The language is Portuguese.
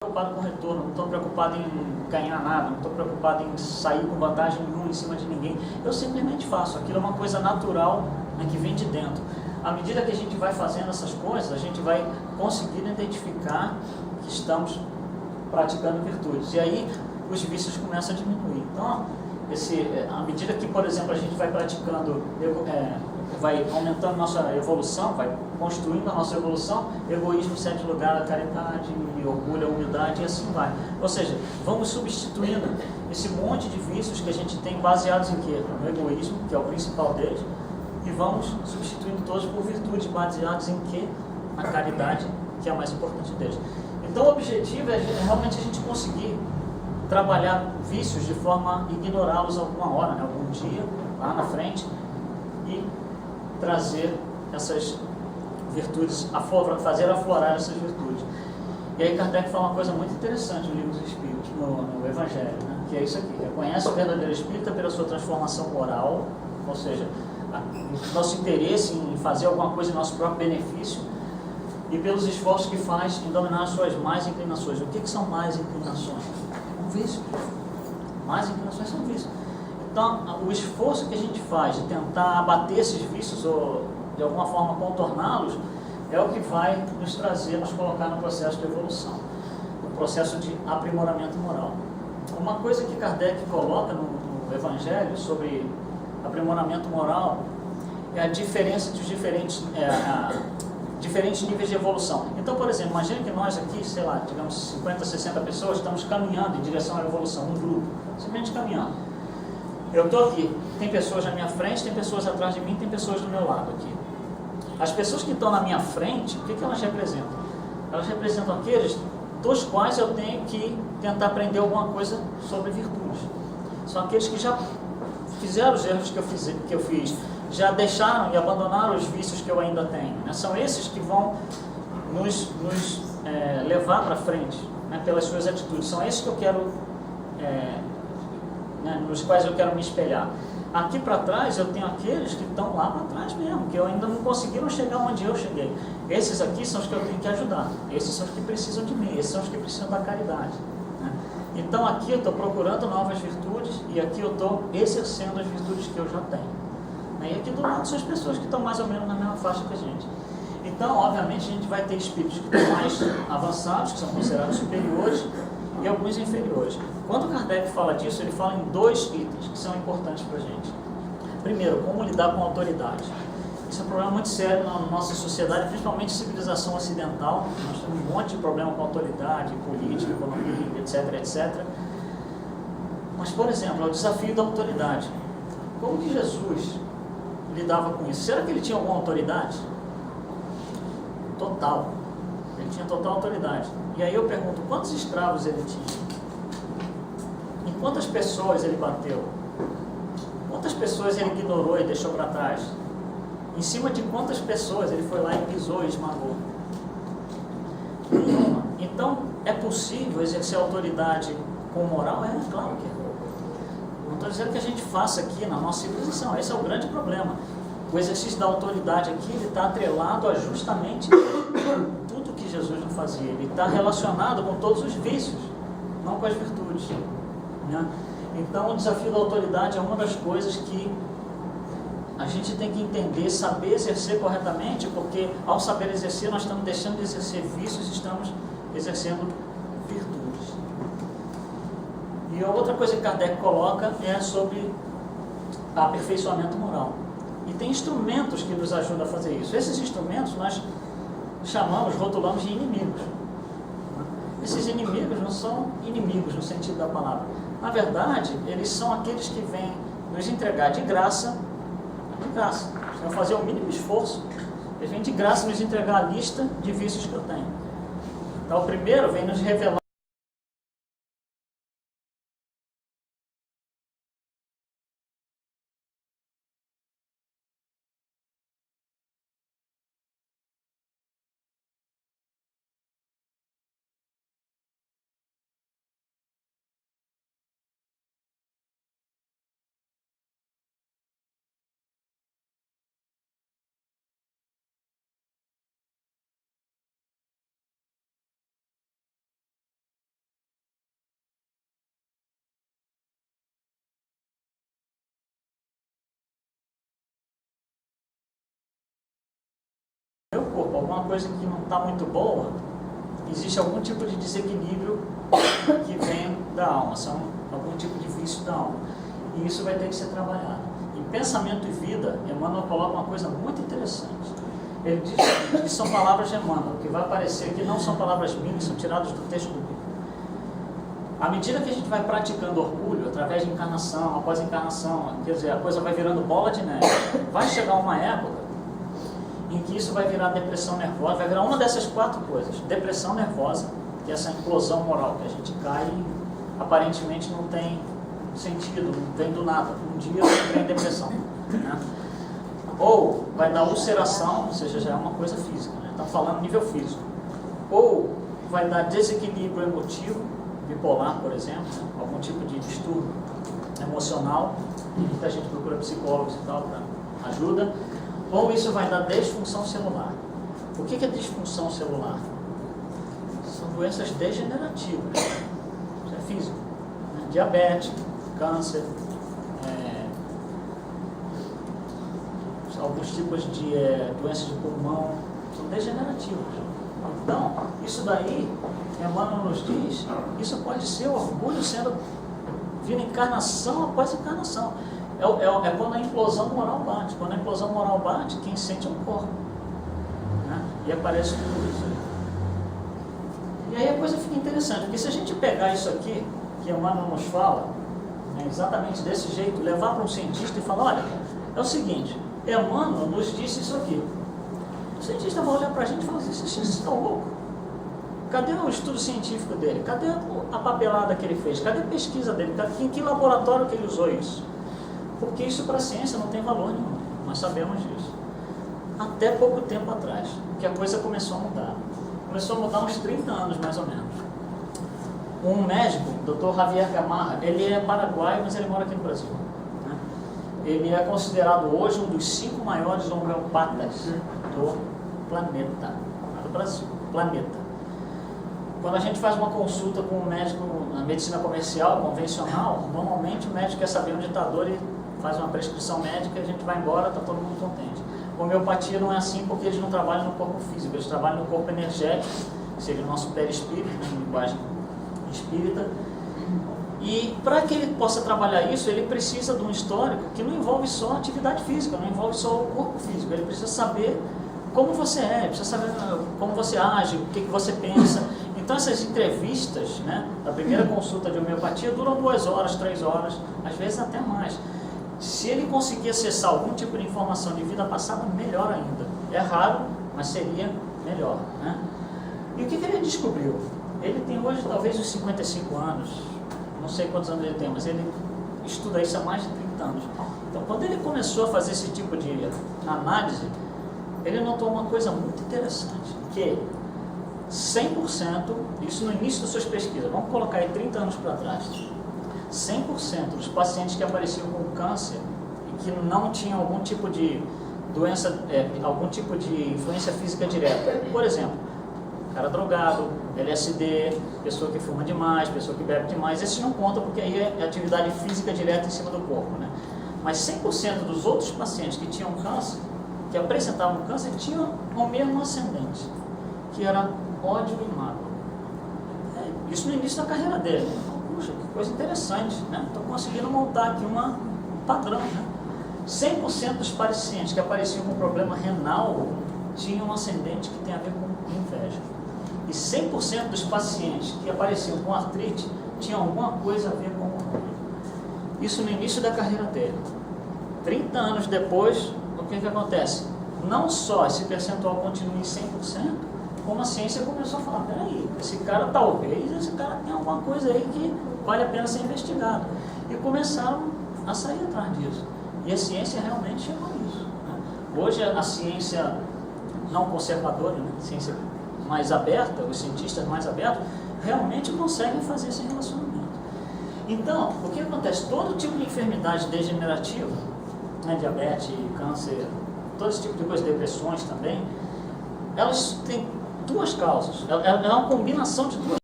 Preocupado com retorno, não estou preocupado em ganhar nada, não estou preocupado em sair com vantagem nenhuma em cima de ninguém. Eu simplesmente faço. Aquilo é uma coisa natural, né, que vem de dentro. À medida que a gente vai fazendo essas coisas, a gente vai conseguindo identificar que estamos praticando virtudes. E aí os vícios começam a diminuir. Então, à medida que, por exemplo, a gente vai praticando, vai aumentando nossa evolução, vai construindo a nossa evolução, egoísmo cede lugar à caridade, orgulho à humildade e assim vai. Ou seja, vamos substituindo esse monte de vícios que a gente tem baseados em quê? No egoísmo, que é o principal deles, e vamos substituindo todos por virtudes baseadas em quê? Na caridade, que é a mais importante deles. Então o objetivo é realmente a gente conseguir trabalhar vícios de forma a ignorá-los alguma hora, né? Algum dia, lá na frente, e trazer essas virtudes, fazer aflorar essas virtudes. E aí Kardec fala uma coisa muito interessante no Livro dos Espíritos, no Evangelho, né? Que é isso aqui: reconhece o verdadeiro espírita pela sua transformação moral, ou seja, nosso interesse em fazer alguma coisa em nosso próprio benefício, e pelos esforços que faz em dominar as suas más inclinações. O que são más inclinações? Um vício. Más inclinações são vícios. Então, o esforço que a gente faz de tentar abater esses vícios ou de alguma forma contorná-los é o que vai nos trazer, nos colocar no processo de evolução, no processo de aprimoramento moral. Uma coisa que Kardec coloca no Evangelho sobre aprimoramento moral é a diferença dos diferentes níveis de evolução. Então, por exemplo, imagine que nós aqui, sei lá, digamos 50, 60 pessoas, estamos caminhando em direção à evolução, um grupo, simplesmente caminhando. Eu estou aqui, tem pessoas na minha frente, tem pessoas atrás de mim, tem pessoas do meu lado aqui. As pessoas que estão na minha frente, o que elas representam? Elas representam aqueles dos quais eu tenho que tentar aprender alguma coisa sobre virtudes. São aqueles que já fizeram os erros que eu fiz, já deixaram e abandonaram os vícios que eu ainda tenho, né? São esses que vão nos levar para frente, né, pelas suas atitudes. São esses que eu quero, nos quais eu quero me espelhar. Aqui para trás eu tenho aqueles que estão lá para trás mesmo, que eu ainda não conseguiram chegar onde eu cheguei. Esses aqui são os que eu tenho que ajudar, esses são os que precisam de mim, esses são os que precisam da caridade, né? Então aqui eu estou procurando novas virtudes e aqui eu estou exercendo as virtudes que eu já tenho. E aqui do lado são as pessoas que estão mais ou menos na mesma faixa que a gente. Então, obviamente, a gente vai ter espíritos que estão mais avançados, que são considerados superiores, e alguns inferiores. Quando Kardec fala disso, ele fala em dois itens que são importantes para a gente. Primeiro, como lidar com a autoridade. Isso é um problema muito sério na nossa sociedade, principalmente civilização ocidental. Nós temos um monte de problema com autoridade, política, economia, etc, etc. Mas, por exemplo, é o desafio da autoridade. Como que Jesus lidava com isso? Será que ele tinha alguma autoridade? Total. Ele tinha total autoridade. E aí eu pergunto, quantos escravos ele tinha? Em quantas pessoas ele bateu? Quantas pessoas ele ignorou e deixou para trás? Em cima de quantas pessoas ele foi lá e pisou e esmagou? Nenhuma. Então, é possível exercer autoridade com moral? É, claro que é. Não estou dizendo que a gente faça aqui na nossa civilização, esse é o grande problema. O exercício da autoridade aqui, ele está atrelado a justamente tudo que Jesus não fazia. Ele está relacionado com todos os vícios, não com as virtudes, né? Então o desafio da autoridade é uma das coisas que a gente tem que entender, saber exercer corretamente, porque ao saber exercer, nós estamos deixando de exercer vícios e estamos exercendo virtudes. E a outra coisa que Kardec coloca é sobre aperfeiçoamento moral. E tem instrumentos que nos ajudam a fazer isso. Esses instrumentos nós rotulamos de inimigos. Esses inimigos não são inimigos no sentido da palavra. Na verdade, eles são aqueles que vêm nos entregar de graça, se eu fazer o mínimo esforço, eles vêm de graça nos entregar a lista de vícios que eu tenho. Então, o primeiro vem nos revelar alguma coisa que não está muito boa, existe algum tipo de desequilíbrio que vem da alma, são algum tipo de vício da alma. E isso vai ter que ser trabalhado. Em Pensamento e Vida, Emmanuel coloca uma coisa muito interessante. Ele diz que são palavras de Emmanuel, que vai parecer que não são palavras minhas, são tiradas do texto do livro. À medida que a gente vai praticando orgulho, através de encarnação, após encarnação, quer dizer, a coisa vai virando bola de neve, vai chegar uma época em que isso vai virar depressão nervosa, vai virar uma dessas 4 coisas. Depressão nervosa, que é essa implosão moral, que a gente cai e aparentemente não tem sentido, não vem do nada. Um dia vem depressão. Né? Ou vai dar ulceração, ou seja, já é uma coisa física, né? Estamos falando nível físico. Ou vai dar desequilíbrio emotivo, bipolar, por exemplo, né? Algum tipo de distúrbio emocional, e muita gente procura psicólogos e tal para ajuda. Ou isso vai dar disfunção celular. O que é disfunção celular? São doenças degenerativas. Isso é físico. Né? Diabetes, câncer, alguns tipos de doenças de pulmão, são degenerativas. Então, isso daí, Emmanuel nos diz, isso pode ser o orgulho sendo vindo encarnação após encarnação. É quando a implosão moral bate. Quando a implosão moral bate, quem sente é o corpo. Né? E aparece tudo isso aí. E aí a coisa fica interessante, porque se a gente pegar isso aqui, que Emmanuel nos fala, exatamente desse jeito, levar para um cientista e falar, olha, é o seguinte, Emmanuel nos disse isso aqui. O cientista vai olhar para a gente e falar assim, vocês estão loucos? Cadê o estudo científico dele? Cadê a papelada que ele fez? Cadê a pesquisa dele? Em que laboratório que ele usou isso? Porque isso para a ciência não tem valor nenhum, nós sabemos disso. Até pouco tempo atrás, que a coisa começou a mudar. Começou a mudar uns 30 anos, mais ou menos. Um médico, o Dr. Javier Gamarra, ele é paraguaio, mas ele mora aqui no Brasil. Né? Ele é considerado hoje um dos 5 maiores homeopatas do planeta, não do Brasil, planeta. Quando a gente faz uma consulta com um médico na medicina comercial, convencional, normalmente o médico quer saber onde está a dor e faz uma prescrição médica e a gente vai embora, está todo mundo contente. Homeopatia não é assim porque eles não trabalham no corpo físico, eles trabalham no corpo energético, que seria o nosso perispírito, né, em linguagem espírita. E para que ele possa trabalhar isso, ele precisa de um histórico que não envolve só atividade física, não envolve só o corpo físico, ele precisa saber como você é, precisa saber como você age, o que você pensa. Então essas entrevistas, né, da primeira consulta de homeopatia duram 2 horas, 3 horas, às vezes até mais. Se ele conseguir acessar algum tipo de informação de vida passada, melhor ainda. É raro, mas seria melhor. Né? E o que ele descobriu? Ele tem hoje talvez uns 55 anos, não sei quantos anos ele tem, mas ele estuda isso há mais de 30 anos. Então quando ele começou a fazer esse tipo de análise, ele notou uma coisa muito interessante, que 100%, isso no início das suas pesquisas, vamos colocar aí 30 anos para trás, 100% dos pacientes que apareciam com câncer e que não tinham algum tipo de doença, algum tipo de influência física direta, por exemplo, cara drogado, LSD, pessoa que fuma demais, pessoa que bebe demais, esses não contam porque aí é atividade física direta em cima do corpo, né? Mas 100% dos outros pacientes que tinham câncer, que apresentavam câncer, tinham o mesmo ascendente, que era ódio e mágoa. Isso no início da carreira dele. Puxa, que coisa interessante, né? Estou conseguindo montar aqui um padrão, né? 100% dos pacientes que apareciam com problema renal tinham um ascendente que tem a ver com inveja. E 100% dos pacientes que apareciam com artrite tinham alguma coisa a ver com orgulho. Isso no início da carreira dele. 30 anos depois, o que acontece? Não só esse percentual continua em 100%, como a ciência começou a falar, peraí, esse cara tem alguma coisa aí que vale a pena ser investigado. E começaram a sair atrás disso. E a ciência realmente chegou a isso. Né? Hoje a ciência não conservadora, né? A ciência mais aberta, os cientistas mais abertos, realmente conseguem fazer esse relacionamento. Então, o que acontece? Todo tipo de enfermidade degenerativa, né, diabetes, câncer, todo esse tipo de coisa, depressões também, elas têm 2 causas. É uma combinação de 2